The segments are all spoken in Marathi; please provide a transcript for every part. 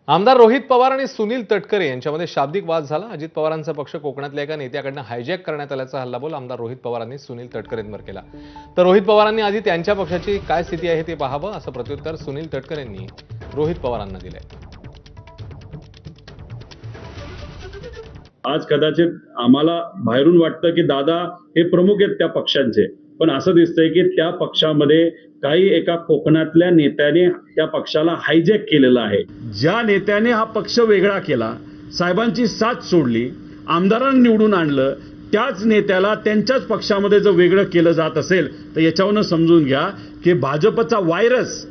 आमदार रोहित पवार आणि सुनील तटकरे यांच्यामध्ये शाब्दिक वाद झाला। अजित पवारांचा पक्ष कोकणातल्या एका नेत्याकडून हायजॅक करण्यात आल्याचा हल्लाबोल आमदार रोहित पवारांनी सुनील तटकरेंवर केला। तर रोहित पवारांनी आधी त्यांच्या पक्षाची काय स्थिती आहे ते पाहावं असं प्रत्युत्तर सुनील तटकरेंनी रोहित पवारांना दिलंय। आज कदाचित आम्हाला बाहेरून वाटतं की दादा हे प्रमुख आहेत त्या पक्षांचे, पण असं दिसतंय की त्या पक्षामध्ये काही एका कोकणातल्या नेत्याने त्या पक्षाला हायजॅक केलेलं आहे। ज्या नेत्याने हा पक्ष वेगळा केला, साहेबांची साथ सोडली, आमदारांना निवडून आणलं, त्याच नेत्याला त्यांच्याच पक्षामध्ये जर वेगळं केलं जात असेल तर याच्यावरून समजून घ्या की भाजपचा व्हायरस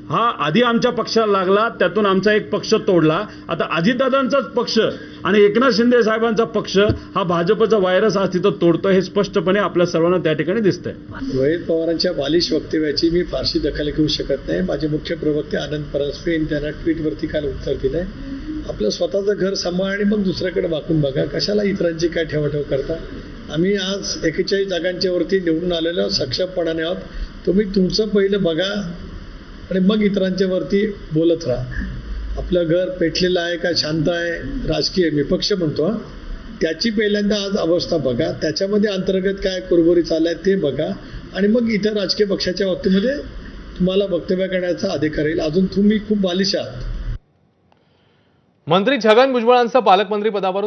हा आधी आमच्या पक्षाला लागला, त्यातून आमचा एक पक्ष तोडला, आता अजितदादांचाच पक्ष आणि एकनाथ शिंदे साहेबांचा पक्ष हा भाजपचा व्हायरस आज तिथं तोडतोय हे स्पष्टपणे आपल्या सर्वांना त्या ठिकाणी दिसतंय। रोहित पवारांच्या बालिश वक्तव्याची मी फारशी दखल घेऊ शकत नाही। माझे मुख्य प्रवक्ते आनंद परांजपे यांनी त्यांना ट्विटवरती काल उत्तर दिलंय, आपलं स्वतःचं घर सांभाळ आणि मग दुसऱ्याकडे वाकून बघा, कशाला इतरांची काय ठेवाठेव करता। आम्ही आज 41 जागांच्या वरती निवडून आलेलो सक्षमपणाने आहोत। तुम्ही तुमचं पहिलं बघा आणि मग इतरांच्या वरती बोलत राहा। आपलं घर पेटलेलं आहे का शांत आहे, राजकीय मी पक्ष म्हणतो त्याची पहिल्यांदा आज अवस्था बघा, त्याच्यामध्ये अंतर्गत काय कुरबुरी चाललाय ते बघा आणि मग इतर राजकीय पक्षाच्या बाबतीमध्ये तुम्हाला वक्तव्य करण्याचा अधिकार येईल। अजून तुम्ही खूप बालिश आहात। मंत्री छगन भुजबळांचं पालकमंत्री पदावरून